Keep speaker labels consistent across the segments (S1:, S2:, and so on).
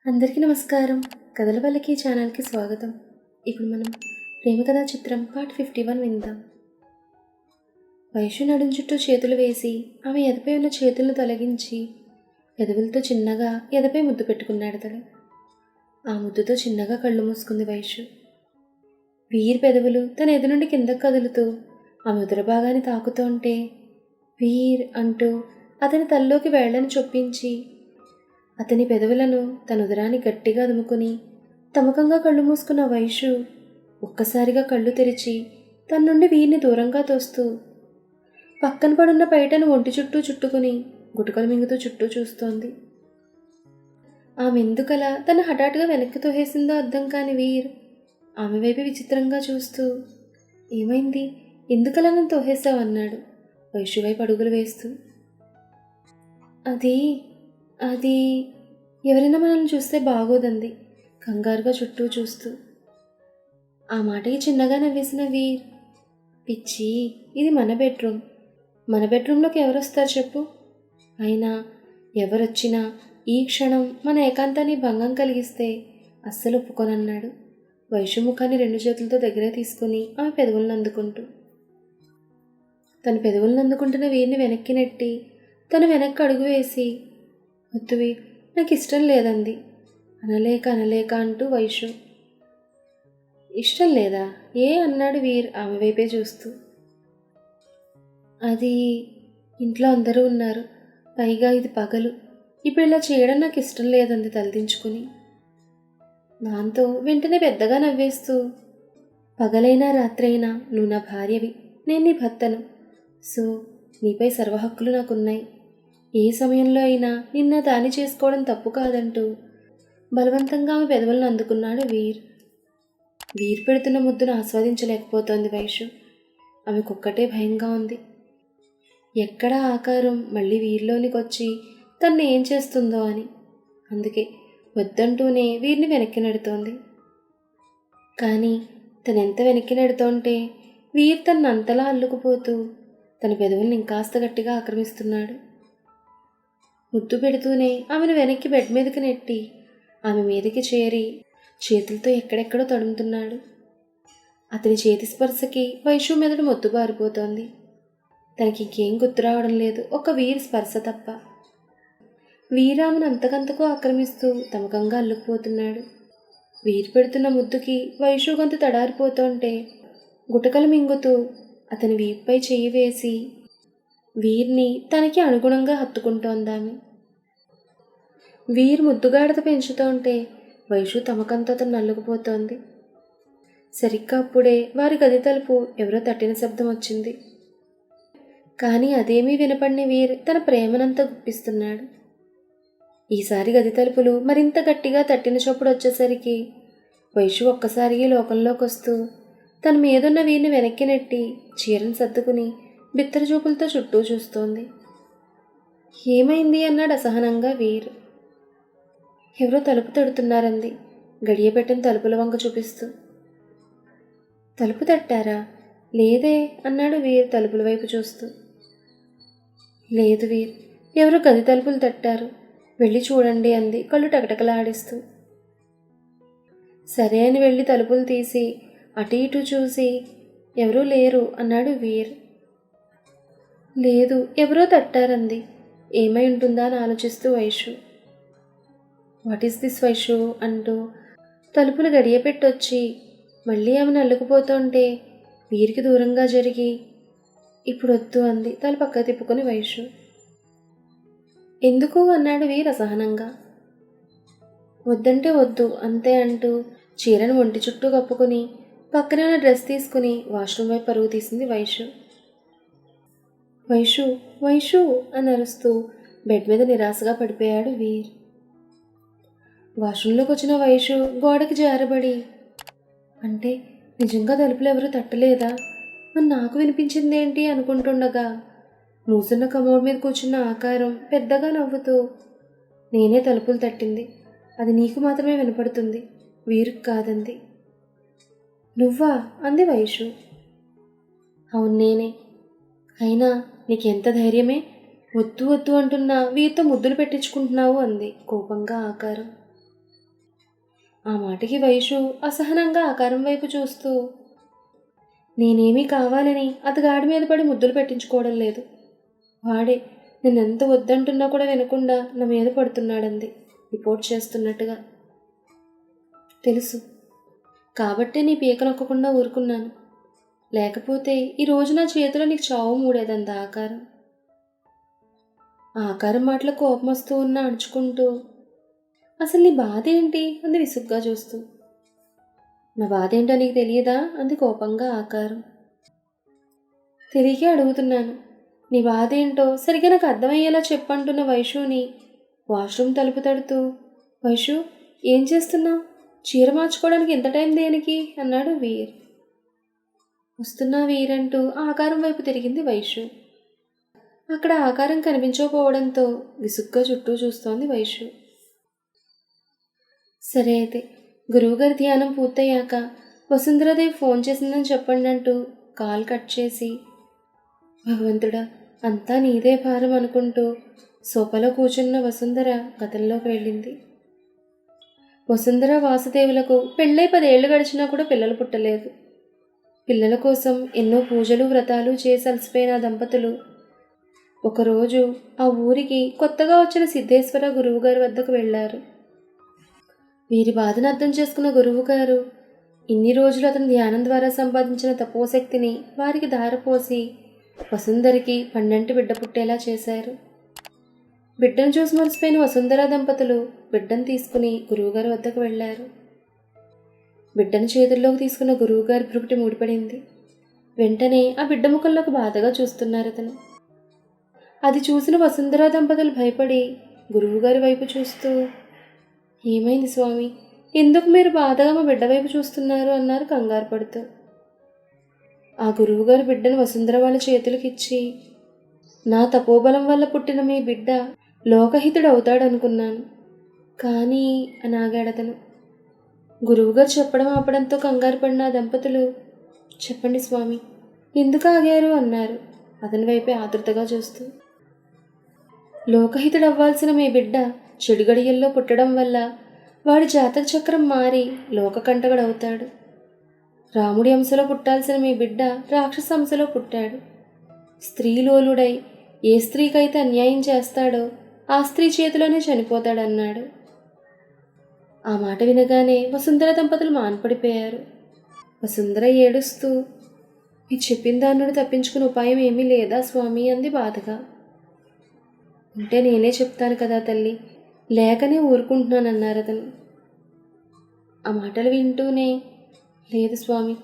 S1: అందరికీ నమస్కారం. కథల పల్లకి ఛానల్కి స్వాగతం. ఇప్పుడు మనం ప్రేమకథా చిత్రం పార్ట్ 51 విందాం. వైషు నడుం చుట్టూ చేతులు వేసి ఆమె ఎదపై ఉన్న చేతులను తొలగించి పెదవులతో చిన్నగా ఎదపై ముద్దు పెట్టుకున్నాడు తను. ఆ ముద్దుతో చిన్నగా కళ్ళు మూసుకుంది వైషు. వీర్ పెదవులు తన ఎదు నుండి కిందకు కదులుతూ ఆమె ఉదర భాగాన్ని తాకుతూ ఉంటే వీర్ అంటూ అతని తల్లోకి వేళ్లను చొప్పించి అతని పెదవులను తన ఉదరాన్ని గట్టిగా అదుముకుని తమకంగా కళ్ళు మూసుకున్న వైషు ఒక్కసారిగా కళ్ళు తెరిచి తన నుండి వీరిని దూరంగా తోస్తూ పక్కన పడున్న పైటను ఒంటి చుట్టూ చుట్టుకుని గుటకలు మింగుతూ చుట్టూ చూస్తోంది. ఆమె ఎందుకలా తను హఠాత్తుగా వెనక్కి తోసేసిందో అర్థం కాని వీర్ ఆమె వైపు విచిత్రంగా చూస్తూ ఏమైంది, ఎందుకలా నన్ను తోసేసావు అన్నాడు వైషు వైపు అడుగులు వేస్తూ. అది ఎవరైనా మనల్ని చూస్తే బాగోదంది కంగారుగా చుట్టూ చూస్తూ. ఆ మాటకి చిన్నగా నవ్వేసిన వీర్, పిచ్చి, ఇది మన బెడ్రూమ్లోకి ఎవరొస్తారు చెప్పు, అయినా ఎవరొచ్చినా ఈ క్షణం మన ఏకాంతాన్ని భంగం కలిగిస్తే అస్సలు ఒప్పుకోనన్నాడు వైషు ముఖాన్ని 2 చేతులతో దగ్గర తీసుకుని ఆమె పెదవులను అందుకుంటూ. తన పెదవులను అందుకుంటున్న వీరిని వెనక్కి నెట్టి తను వెనక్కి అడుగు వేసి, వద్దు వీర్, నాకు ఇష్టం లేదంది అనలేక అంటూ వైషు. ఇష్టం లేదా ఏ అన్నాడు వీర్ ఆమె వైపే చూస్తూ. అది ఇంట్లో అందరూ ఉన్నారు, పైగా ఇది పగలు, ఇప్పుడు ఇలా చేయడం నాకు ఇష్టం లేదంది తలదించుకుని. దాంతో వెంటనే పెద్దగా నవ్వేస్తూ, పగలైనా రాత్రైనా నువ్వు నా భార్యవి, నేను నీ భర్తను, సో నీపై సర్వహక్కులు నాకున్నాయి, ఏ సమయంలో అయినా నిన్న దాని చేసుకోవడం తప్పు కాదంటూ బలవంతంగా ఆమె పెదవులను అందుకున్నాడు వీర్ పెడుతున్న ముద్దును ఆస్వాదించలేకపోతోంది వైషు. ఆమెకొక్కటే భయంగా ఉంది, ఎక్కడ ఆకారం మళ్ళీ వీరిలోనికి వచ్చి తన్ని ఏం చేస్తుందో అని. అందుకే వద్దంటూనే వీరిని వెనక్కి నెడుతోంది. కానీ తనెంత వెనక్కి నెడుతోంటే వీర్ తనంతలా అల్లుకుపోతూ తన పెదవుల్ని ఇంకాస్త గట్టిగా ఆక్రమిస్తున్నాడు. ముద్దు పెడుతూనే ఆమెను వెనక్కి బెడ్ మీదకి నెట్టి ఆమె మీదకి చేరి చేతులతో ఎక్కడెక్కడో తడుముతున్నాడు. అతని చేతి స్పర్శకి వైషు మెదడు మొద్దు బారిపోతోంది. తనకి ఇంకేం గుర్తు రావడం లేదు, ఒక వీరి స్పర్శ తప్ప. వీరామెను అంతకంతకు ఆక్రమిస్తూ తమకంగా అల్లుకుపోతున్నాడు. వీరు పెడుతున్న ముద్దుకి వైషు గొంతు తడారిపోతుంటే గుటకలు మింగుతూ అతని వీపుపై చెయ్యి వేసి వీర్ని తనకి అనుగుణంగా హత్తుకుంటోందామె. వీరు ముద్దుగాడత పెంచుతుంటే వైషు తమకంతో తను నల్లుకుపోతోంది. సరిగ్గా అప్పుడే వారి గది తలుపు ఎవరో తట్టిన శబ్దం వచ్చింది. కానీ అదేమీ వినపడిన వీర్ తన ప్రేమనంతా గుప్పిస్తున్నాడు. ఈసారి గది తలుపులు మరింత గట్టిగా తట్టిన చప్పుడు వచ్చేసరికి వైషు ఒక్కసారి లోకంలోకి వస్తూ తన మీదున్న వీరిని వెనక్కి నెట్టి చీరను సర్దుకుని బిత్తర చూపులతో చుట్టూ చూస్తోంది. ఏమైంది అన్నాడు అసహనంగా వీర్. ఎవరో తలుపు తడుతున్నారంది గడియ పెట్టిన తలుపుల వంక చూపిస్తూ. తలుపు తట్టారా? లేదే అన్నాడు వీర్ తలుపుల వైపు చూస్తూ. లేదు వీర్, ఎవరో గది తలుపులు తట్టారు, వెళ్ళి చూడండి అంది కళ్ళు టకటకలాడిస్తూ. సరే అని వెళ్ళి తలుపులు తీసి అటు ఇటు చూసి ఎవరూ లేరు అన్నాడు వీర్. లేదు, ఎవరో తట్టారంది. ఏమై ఉంటుందా అని ఆలోచిస్తూ Vaishu. What is this Vaishu అంటూ తలుపులు గడియ పెట్టొచ్చి మళ్ళీ ఆమెను అల్లుకుపోతుంటే వీరికి దూరంగా జరిగి ఇప్పుడు వద్దు అంది తల పక్క తిప్పుకొని వైషు. ఎందుకు అన్నాడు వీర్ అసహనంగా. వద్దంటే వద్దు అంతే అంటూ చీరను ఒంటి చుట్టూ కప్పుకొని పక్కనే ఉన్న డ్రెస్ తీసుకుని వాష్రూమ్ వైపు పరుగు తీసింది వైషు. వైషు వైషు అని అరుస్తూ బెడ్ మీద నిరాశగా పడిపోయాడు వీర్. వాష్రూంలోకి వచ్చిన వైషు గోడకి జారబడి, అంటే నిజంగా తలుపులు ఎవరు తట్టలేదా అని నాకు వినిపించిందేంటి అనుకుంటుండగా మూసున్న కమోడ్ మీద కూర్చున్న ఆకారం పెద్దగా నవ్వుతూ, నేనే తలుపులు తట్టింది, అది నీకు మాత్రమే వినపడుతుంది, వీరుకు కాదంది. నువ్వా అంది వైషు. అవును నేనే, అయినా నీకెంత ధైర్యమే, వద్దు వద్దు అంటున్నా వీరితో ముద్దులు పెట్టించుకుంటున్నావు అంది కోపంగా ఆకారం. ఆ మాటకి వైషు అసహనంగా ఆకారం వైపు చూస్తూ, నేనేమీ కావాలని అతగాడి మీద పడి ముద్దులు పెట్టించుకోవడం లేదు. వాడే నేనెంత వద్దంటున్నా కూడా వినకుండా నా మీద పడుతున్నాడంది రిపోర్ట్ చేస్తున్నట్టుగా. తెలుసు, కాబట్టే నీ పీక నొక్కకుండా ఊరుకున్నాను. లేకపోతే ఈ రోజు నా చేతిలో నీకు చావు మూడేదంది ఆకారం. ఆ ఆకారం మాటలు కోపం వస్తూ ఉన్నా అణుచుకుంటూ, అసలు నీ బాధ ఏంటి అంది విసుగ్గా చూస్తూ. నా బాధ ఏంటో నీకు తెలియదా అంది కోపంగా ఆకారం. తిరిగి అడుగుతున్నాను, నీ బాధ ఏంటో సరిగ్గా నాకు అర్థమయ్యేలా చెప్పంటున్న వైషుని వాష్రూమ్ తలుపు తడుతూ, వైషు ఏం చేస్తున్నావు? చీర మార్చుకోవడానికి ఎంత టైం దేనికి అన్నాడు వీర్. వస్తున్నా వీర్ అంటూ ఆకారం వైపు తిరిగింది వైషు. అక్కడ ఆకారం కనిపించకపోవడంతో విసుగ్గా చుట్టూ చూస్తోంది వైషు. సరే అయితే గురువుగారి ధ్యానం పూర్తయ్యాక వసుంధరాదేవి ఫోన్ చేసిందని చెప్పండి అంటూ కాల్ కట్ చేసి, భగవంతుడా అంతా నీదే భారం అనుకుంటూ సోఫాలో కూర్చున్న వసుంధర గతంలోకి వెళ్ళింది. వసుంధర వాసుదేవులకు పెళ్ళై 10 ఏళ్లు గడిచినా కూడా పిల్లలు పుట్టలేదు. పిల్లల కోసం ఎన్నో పూజలు వ్రతాలు చేసి అలసిపోయిన దంపతులు ఒకరోజు ఆ ఊరికి కొత్తగా వచ్చిన సిద్ధేశ్వర గురువుగారి వద్దకు వెళ్ళారు. వీరి బాధను అర్థం చేసుకున్న గురువుగారు ఇన్ని రోజులు అతని ధ్యానం ద్వారా సంపాదించిన తపోశక్తిని వారికి ధారపోసి వసుంధరికి 12 బిడ్డ పుట్టేలా చేశారు. బిడ్డను చూసి మరిసిపోయిన వసుంధర దంపతులు బిడ్డను తీసుకుని గురువుగారి వద్దకు వెళ్ళారు. బిడ్డను చేతుల్లోకి తీసుకున్న గురువుగారి భృకుటి ముడిపడింది. వెంటనే ఆ బిడ్డ ముఖంలోకి బాధగా చూస్తున్నారు అతను. అది చూసిన వసుంధర దంపతులు భయపడి గురువుగారి వైపు చూస్తూ, ఏమైంది స్వామి, ఎందుకు మీరు బాధగా మా బిడ్డ వైపు చూస్తున్నారు అన్నారు కంగారు పడుతూ. ఆ గురువుగారు బిడ్డను వసుంధర వాళ్ళ చేతులకిచ్చి, నా తపోబలం వల్ల పుట్టిన మీ బిడ్డ లోకహితుడు అవుతాడనుకున్నాను, కానీ అని ఆగాడతను. గురువుగారు చెప్పడం ఆపడంతో కంగారు పడిన దంపతులు, చెప్పండి స్వామి ఎందుకు ఆగారు అన్నారు అతని వైపే ఆతృతగా చూస్తూ. లోకహితుడవ్వాల్సిన మీ బిడ్డ చెడు గడియల్లో పుట్టడం వల్ల వాడి జాతక చక్రం మారి లోకకంటకుడవుతాడు. రాముడి అంశలో పుట్టాల్సిన మీ బిడ్డ రాక్షస అంశలో పుట్టాడు. స్త్రీలోలుడై ఏ స్త్రీకైతే అన్యాయం చేస్తాడో ఆ స్త్రీ చేతిలోనే చనిపోతాడన్నాడు. ఆ మాట వినగానే వసుంధర దంపతులు మాన్పడిపోయారు. వసుంధర ఏడుస్తూ, మీరు చెప్పిన దాని నుండి తప్పించుకునే ఉపాయం ఏమీ లేదా స్వామి అంది బాధగా. ఉంటే నేనే చెప్తాను కదా తల్లి, లేకనే ఊరుకుంటున్నానన్నారు అతను. ఆ మాటలు వింటూనే, లేదు స్వామి,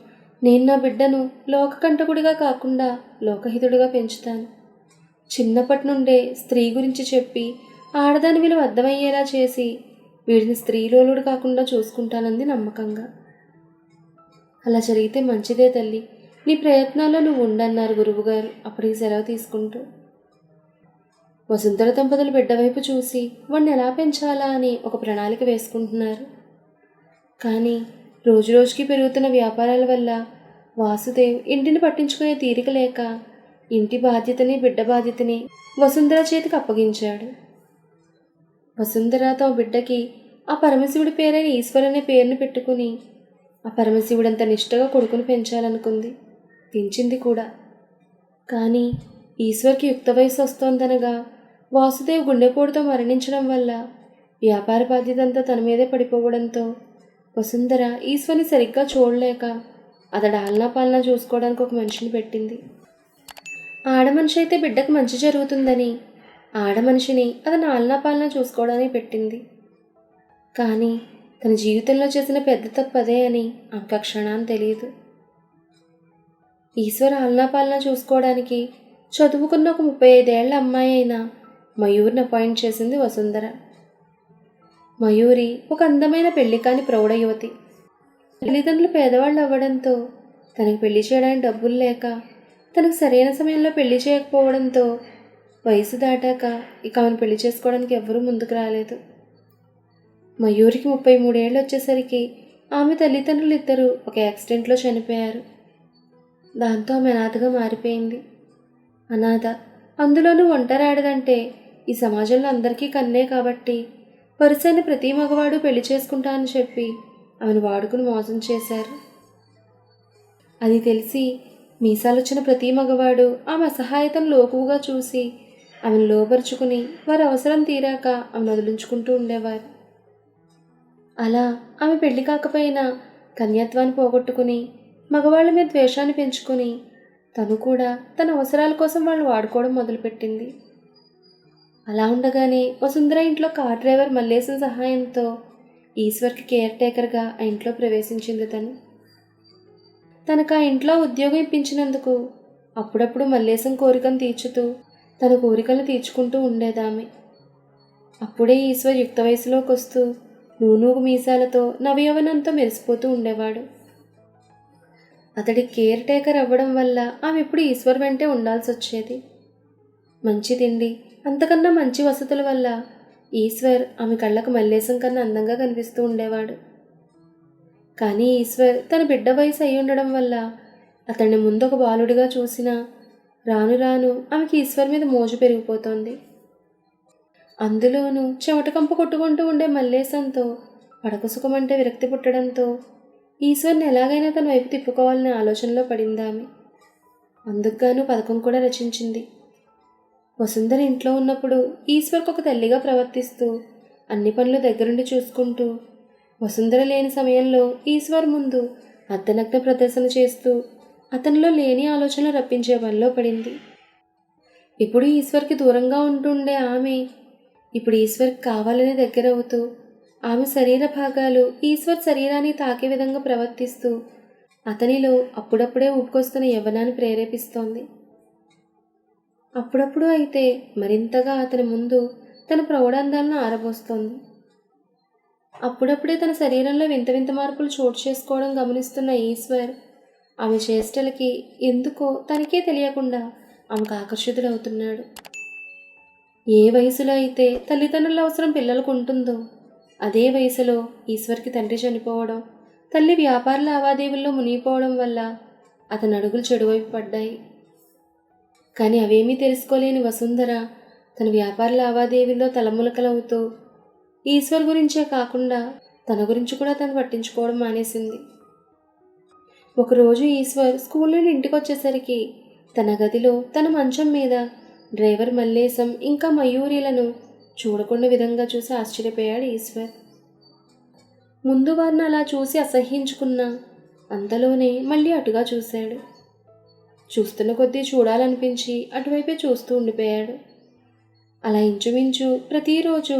S1: నేను నా బిడ్డను లోకకంటకుడిగా కాకుండా లోకహితుడిగా పెంచుతాను. చిన్నప్పటి నుండే స్త్రీ గురించి చెప్పి ఆడదాని విలువ అర్థమయ్యేలా చేసి వీడిని స్త్రీలోలుడు కాకుండా చూసుకుంటానంది నమ్మకంగా. అలా జరిగితే మంచిదే తల్లి, నీ ప్రయత్నాల్లో నువ్వు ఉండన్నారు గురువుగారు అప్పటికి సెలవు తీసుకుంటూ. వసుంధర దంపతులు బిడ్డ వైపు చూసి వాడిని ఎలా పెంచాలా అని ఒక ప్రణాళిక వేసుకుంటున్నారు. కానీ రోజురోజుకి పెరుగుతున్న వ్యాపారాల వల్ల వాసుదేవ్ ఇంటిని పట్టించుకునే తీరిక లేక ఇంటి బాధ్యతని బిడ్డ బాధ్యతని వసుంధర చేతికి అప్పగించాడు. వసుంధర తమ బిడ్డకి ఆ పరమశివుడి పేరైన ఈశ్వర్ అనే పేరుని పెట్టుకుని ఆ పరమశివుడంత నిష్టగా కొడుకుని పెంచాలనుకుంది, పెంచింది కూడా. కానీ ఈశ్వర్కి యుక్త వయసు వస్తోందనగా వాసుదేవ్ గుండెపోటుతో మరణించడం వల్ల వ్యాపార బాధ్యత అంతా తన మీదే పడిపోవడంతో వసుంధర ఈశ్వర్ని సరిగ్గా చూడలేక అతడు ఆలనా పాలనా చూసుకోవడానికి ఒక మనిషిని పెట్టింది. ఆడమనిషి అయితే బిడ్డకు మంచి జరుగుతుందని ఆడమనిషిని అతను ఆలనా పాలనా చూసుకోవడానికి పెట్టింది. కానీ తన జీవితంలో చేసిన పెద్ద తప్పు అదే అని ఆమెకు క్షణాన్ని తెలియదు. ఈశ్వర్ ఆలనా పాలనా చూసుకోవడానికి చదువుకున్న ఒక 35 ఏళ్ల అమ్మాయి అయిన మయూర్ని అపాయింట్ చేసింది వసుంధర. మయూరి ఒక అందమైన పెళ్లి కాని ప్రౌఢ యువతి. తల్లిదండ్రులు పేదవాళ్ళు అవ్వడంతో తనకు పెళ్లి చేయడానికి డబ్బులు లేక తనకు సరైన సమయంలో పెళ్లి చేయకపోవడంతో వయసు దాటాక ఇక ఆమెను పెళ్లి చేసుకోవడానికి ఎవ్వరూ ముందుకు రాలేదు. మయూరికి 33 ఏళ్ళు వచ్చేసరికి ఆమె తల్లిదండ్రులు ఇద్దరూ ఒక యాక్సిడెంట్లో చనిపోయారు. దాంతో ఆమె అనాథగా మారిపోయింది. అనాథ, అందులోనూ ఒంటరాడదంటే ఈ సమాజంలో అందరికీ కన్నే కాబట్టి వరుసైన ప్రతి మగవాడు పెళ్లి చేసుకుంటా అని చెప్పి ఆమెను వాడుకుని మోసం చేశారు. అది తెలిసి మీసాలొచ్చిన ప్రతి మగవాడు ఆమె అసహాయతను లోకువుగా చూసి ఆమెను లోబరుచుకుని వారి అవసరం తీరాక ఆమెను వదిలించుకుంటూ ఉండేవారు. అలా ఆమె పెళ్లి కాకపోయినా కన్యత్వాన్ని పోగొట్టుకుని మగవాళ్ళ మీద ద్వేషాన్ని పెంచుకుని తను కూడా తన అవసరాల కోసం వాళ్ళు వాడుకోవడం మొదలుపెట్టింది. అలా ఉండగానే వసుంధర ఇంట్లో కార్ డ్రైవర్ మల్లేశం సహాయంతో ఈశ్వర్కి కేర్ టేకర్గా ఆ ఇంట్లో ప్రవేశించింది. తనకు ఆ ఇంట్లో ఉద్యోగం ఇప్పించినందుకు అప్పుడప్పుడు మల్లేశం కోరికను తీర్చుతూ తన కోరికలను తీర్చుకుంటూ ఉండేదామె. అప్పుడే ఈశ్వర్ యుక్త వయసులోకి వస్తూ నూనూగు మీసాలతో నవయవనంతో మెరిసిపోతూ ఉండేవాడు. అతడి కేర్ టేకర్ అవ్వడం వల్ల ఆమె ఎప్పుడు ఈశ్వర్ వెంటే ఉండాల్సి వచ్చేది. మంచి తిండి, అంతకన్నా మంచి వసతుల వల్ల ఈశ్వర్ ఆమె కళ్ళకు మల్లేశం కన్నా అందంగా కనిపిస్తూ ఉండేవాడు. కానీ ఈశ్వర్ తన బిడ్డ వయసు అయి ఉండడం వల్ల అతన్ని ముందొక బాలుడిగా చూసినా రాను రాను ఆమెకి ఈశ్వర్ మీద మోజు పెరిగిపోతోంది. అందులోనూ చెమట కంపు కొట్టుకుంటూ ఉండే మల్లేశంతో పడక సుఖమంటే విరక్తి పుట్టడంతో ఈశ్వర్ని ఎలాగైనా తన వైపు తిప్పుకోవాలనే ఆలోచనలో పడిందామె. అందుకుగాను పథకం కూడా రచించింది. వసుంధర ఇంట్లో ఉన్నప్పుడు ఈశ్వర్కి ఒక తల్లిగా ప్రవర్తిస్తూ అన్ని పనులు దగ్గరుండి చూసుకుంటూ, వసుంధర లేని సమయంలో ఈశ్వర్ ముందు అర్ధనగ్న ప్రదర్శన చేస్తూ అతనిలో లేని ఆలోచనలు రప్పించే పనిలో పడింది. ఇప్పుడు ఈశ్వర్కి దూరంగా ఉంటుండే ఆమె ఇప్పుడు ఈశ్వర్కి కావాలని దగ్గరవుతూ ఆమె శరీర భాగాలు ఈశ్వర్ శరీరాన్ని తాకే విధంగా ప్రవర్తిస్తూ అతనిలో అప్పుడప్పుడే ఊపుకొస్తున్న యవ్వనాన్ని ప్రేరేపిస్తోంది. అప్పుడప్పుడు అయితే మరింతగా అతని ముందు తన ప్రౌఢాందాలను ఆరబోస్తోంది. అప్పుడప్పుడే తన శరీరంలో వింత వింత మార్పులు చోటు చేసుకోవడం గమనిస్తున్న ఈశ్వర్ ఆమె చేష్టలకి ఎందుకో తనకే తెలియకుండా ఆమెకు ఆకర్షితుడవుతున్నాడు. ఏ వయసులో అయితే తల్లిదండ్రుల అవసరం పిల్లలకు ఉంటుందో అదే వయసులో ఈశ్వర్కి తండ్రి చనిపోవడం, తల్లి వ్యాపార లావాదేవీల్లో మునిగిపోవడం వల్ల అతని అడుగులు చెడువైపు పడ్డాయి. కానీ అవేమీ తెలుసుకోలేని వసుంధర తన వ్యాపార లావాదేవీల్లో తలములకలవుతూ ఈశ్వర్ గురించే కాకుండా తన గురించి కూడా తను పట్టించుకోవడం మానేసింది. ఒకరోజు ఈశ్వర్ స్కూల్ నుండి ఇంటికి వచ్చేసరికి తన గదిలో తన మంచం మీద డ్రైవర్ మల్లేశం ఇంకా మయూరిలను చూడకుండా విధంగా చూసి ఆశ్చర్యపోయాడు ఈశ్వర్. ముందు వారిని అలా చూసి అసహ్యించుకున్నా అంతలోనే మళ్ళీ అటుగా చూశాడు. చూస్తున్న కొద్దీ చూడాలనిపించి అటువైపే చూస్తూ ఉండిపోయాడు. అలా ఇంచుమించు ప్రతిరోజు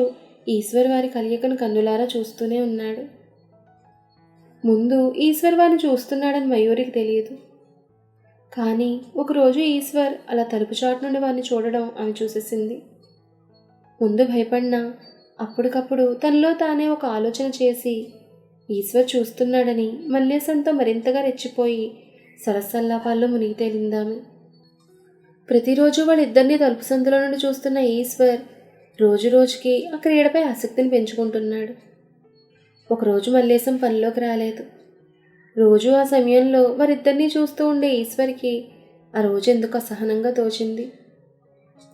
S1: ఈశ్వర్ వారి కలయికను కన్నులారా చూస్తూనే ఉన్నాడు. ముందు ఈశ్వర్ వారిని చూస్తున్నాడని మయూరికి తెలియదు. కానీ ఒకరోజు ఈశ్వర్ అలా తలుపు చాటు నుండి వారిని చూడడం ఆమె చూసేసింది. ముందు భయపడినా అప్పటికప్పుడు తనలో తానే ఒక ఆలోచన చేసి ఈశ్వర్ చూస్తున్నాడని మల్లేశంతో మరింతగా రెచ్చిపోయి సరసల్లాపాల్లో మునిగి తేలిందామె. ప్రతిరోజు వాళ్ళిద్దరినీ తలుపు సందులో నుండి చూస్తున్న ఈశ్వర్ రోజు రోజుకి ఆ క్రీడపై ఆసక్తిని పెంచుకుంటున్నాడు. ఒకరోజు మల్లేశం పనిలోకి రాలేదు. రోజు ఆ సమయంలో వారిద్దరినీ చూస్తూ ఉండే ఈశ్వర్కి ఆ రోజు ఎందుకు అసహనంగా తోచింది.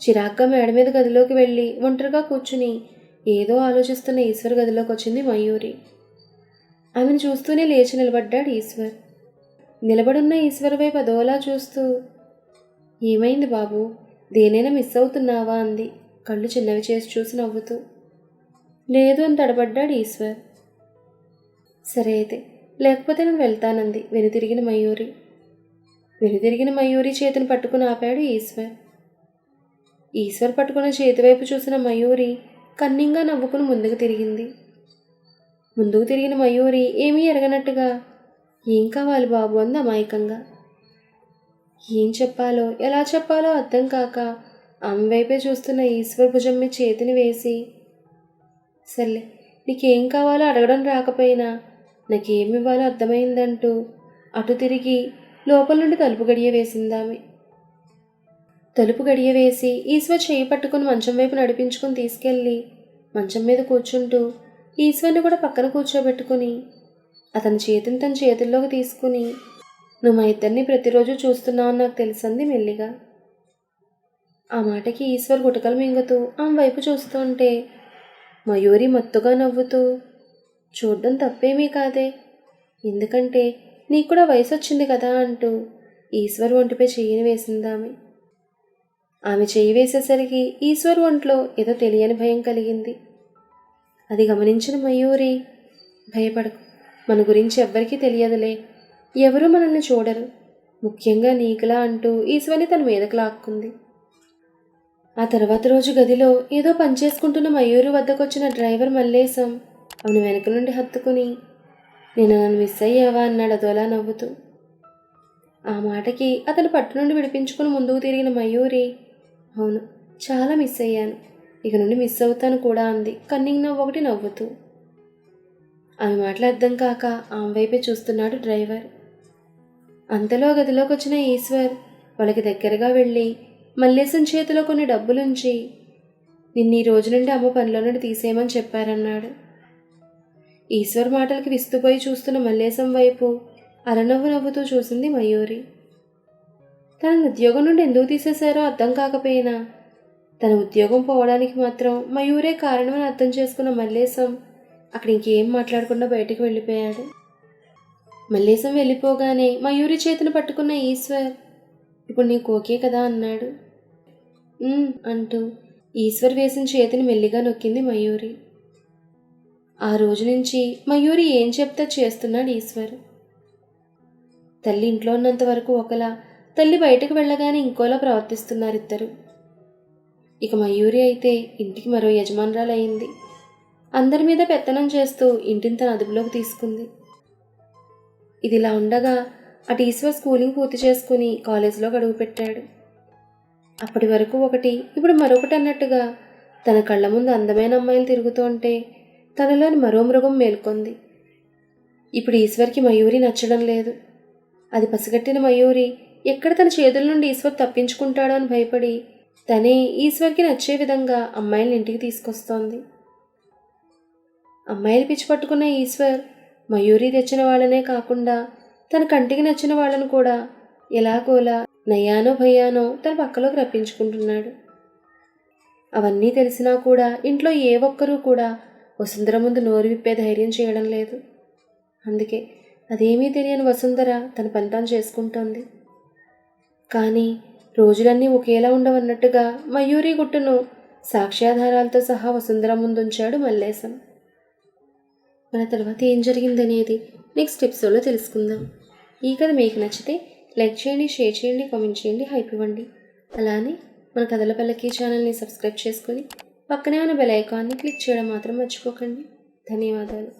S1: చిరాగ్గా మేడ మీద గదిలోకి వెళ్ళి ఒంటరిగా కూర్చుని ఏదో ఆలోచిస్తున్న ఈశ్వర్ గదిలోకి వచ్చింది మయూరి. ఆమెను చూస్తూనే లేచి నిలబడ్డాడు ఈశ్వర్. నిలబడున్న ఈశ్వర్ వైపు అదోలా చూస్తూ, ఏమైంది బాబు, దేనైనా మిస్ అవుతున్నావా అంది కళ్ళు చిన్నవి చేసి చూసి నవ్వుతూ. లేదు అని తడబడ్డాడు ఈశ్వర్. సరే అయితే, లేకపోతే నేను వెళ్తానంది వెనుతిరిగిన మయూరి. వెనుతిరిగిన మయూరి చేతిని పట్టుకుని ఆపాడు ఈశ్వర్. ఈశ్వర్ పట్టుకున్న చేతివైపు చూసిన మయూరి కన్నింగా నవ్వుకుని ముందుకు తిరిగింది. ముందుకు తిరిగిన మయూరి ఏమీ ఎరగనట్టుగా, ఏం కావాలి బాబు అంది అమాయకంగా. ఏం చెప్పాలో ఎలా చెప్పాలో అర్థం కాక ఆమె వైపే చూస్తున్న ఈశ్వర్ భుజం మీద చేతిని వేసి, సర్లే నీకేం కావాలో అడగడం రాకపోయినా నాకేమివ్వాలో అర్థమైందంటూ అటు తిరిగి లోపల నుండి తలుపు గడియ వేసిందామె. తలుపు గడియ వేసి ఈశ్వర్ చేయి పట్టుకుని మంచం వైపు నడిపించుకుని తీసుకెళ్ళి మంచం మీద కూర్చుంటూ ఈశ్వర్ని కూడా పక్కన కూర్చోబెట్టుకుని అతని చేతిని తన చేతుల్లోకి తీసుకుని, నువ్వు మా ఇద్దరిని ప్రతిరోజు చూస్తున్నావు నాకు తెలుసంది మెల్లిగా. ఆ మాటకి ఈశ్వర్ గుటకలు మింగుతూ ఆమె వైపు చూస్తుంటే మయూరి మత్తుగా నవ్వుతూ, చూడ్డం తప్పేమీ కాదే, ఎందుకంటే నీకు కూడా వయసు వచ్చింది కదా అంటూ ఈశ్వర్ ఒంటిపై చెయ్యిని వేసిందామె. ఆమె చెయ్యి వేసేసరికి ఈశ్వర్ ఒంట్లో ఏదో తెలియని భయం కలిగింది. అది గమనించిన మయూరి, భయపడకు, మన గురించి ఎవ్వరికీ తెలియదులే, ఎవరూ మనల్ని చూడరు, ముఖ్యంగా నీకులా అంటూ ఈశ్వర్ని తన మీదకు లాక్కుంది. ఆ తర్వాత రోజు గదిలో ఏదో పనిచేసుకుంటున్న మయూరి వద్దకొచ్చిన డ్రైవర్ మల్లేశం ఆమెను వెనక నుండి హత్తుకుని, నేను నన్ను మిస్ అయ్యావా అన్నాడు అదోలా నవ్వుతూ. ఆ మాటకి అతను పట్టు నుండి విడిపించుకుని ముందుకు తిరిగిన మయూరి, అవును, చాలా మిస్ అయ్యాను, ఇక నుండి మిస్ అవుతాను కూడా అంది కన్నింగ్ నవ్వు ఒకటి నవ్వుతూ. ఆమె మాటలు అర్థం కాక ఆమె వైపే చూస్తున్నాడు డ్రైవర్. అంతలో గదిలోకి వచ్చిన ఈశ్వర్ వాళ్ళకి దగ్గరగా వెళ్ళి మల్లేశం చేతిలో కొన్ని డబ్బులుంచి, నిన్న ఈ రోజు నుండి అమ్మ పనిలో నుండి తీసేయమని చెప్పారన్నాడు. ఈశ్వర్ మాటలకి విస్తుపోయి చూస్తున్న మల్లేశం వైపు అరనవ్వు నవ్వుతూ చూసింది మయూరి. తన ఉద్యోగం నుండి ఎందుకు తీసేశారో అర్థం కాకపోయినా తన ఉద్యోగం పోవడానికి మాత్రం మయూరే కారణమని అర్థం చేసుకున్న మల్లేశం అక్కడ ఇంకేం మాట్లాడకుండా బయటికి వెళ్ళిపోయాడు. మల్లేశం వెళ్ళిపోగానే మయూరి చేతిని పట్టుకున్న ఈశ్వర్, ఇప్పుడు నీకు ఓకే కదా అన్నాడు. అంటూ ఈశ్వర్ వేసిన చేతిని మెల్లిగా నొక్కింది మయూరి. ఆ రోజు నుంచి మయూరి ఏం చెప్తే చేస్తున్నాడు ఈశ్వర్. తల్లి ఇంట్లో ఉన్నంత వరకు ఒకలా, తల్లి బయటకు వెళ్ళగానే ఇంకోలా ప్రవర్తిస్తున్నారు ఇద్దరు. ఇక మయూరి అయితే ఇంటికి మరో యజమానురాలు అయింది. అందరి మీద పెత్తనం చేస్తూ ఇంటిని తన అదుపులోకి తీసుకుంది. ఇదిలా ఉండగా అటు ఈశ్వర్ స్కూలింగ్ పూర్తి చేసుకుని కాలేజీలో అడుగుపెట్టాడు. అప్పటి వరకు ఒకటి, ఇప్పుడు మరొకటి అన్నట్టుగా తన కళ్ళ ముందు అందమైన అమ్మాయిలు తిరుగుతూ ఉంటే తనలోని మరో మృగం మేల్కొంది. ఇప్పుడు ఈశ్వర్కి మయూరి నచ్చడం లేదు. అది పసిగట్టిన మయూరి ఎక్కడ తన చేతుల నుండి ఈశ్వర్ తప్పించుకుంటాడో అని భయపడి తనే ఈశ్వర్కి నచ్చే విధంగా అమ్మాయిల్ని ఇంటికి తీసుకొస్తోంది. అమ్మాయిలు పిచ్చి పట్టుకున్న ఈశ్వర్ మయూరి తెచ్చిన వాళ్ళనే కాకుండా తన కంటికి నచ్చిన వాళ్ళను కూడా ఎలాగోలా నయానో భయానో తన పక్కలోకి రప్పించుకుంటున్నాడు. అవన్నీ తెలిసినా కూడా ఇంట్లో ఏ ఒక్కరూ కూడా వసుంధర ముందు నోరు విప్పే ధైర్యం చేయడం లేదు. అందుకే అదేమీ తెలియని వసుంధర తన పని తాను చేసుకుంటోంది. కానీ రోజులన్నీ ఒకేలా ఉండవన్నట్టుగా మయూరి గుట్టును సాక్ష్యాధారాలతో సహా వసుంధర ముందుంచాడు మల్లేశం. మన తర్వాత ఏం జరిగిందనేది నెక్స్ట్ ఎపిసోడ్లో తెలుసుకుందాం. ఈ కథ మీకు నచ్చితే లైక్ చేయండి, షేర్ చేయండి, కామెంట్ చేయండి, హైప్ ఇవ్వండి. అలానే మన కథల పల్లకి ఛానల్ని సబ్స్క్రైబ్ చేసుకొని పక్కనే ఉన్న బెల్ ఐకాన్ని క్లిక్ చేయడం మాత్రం మర్చిపోకండి. ధన్యవాదాలు.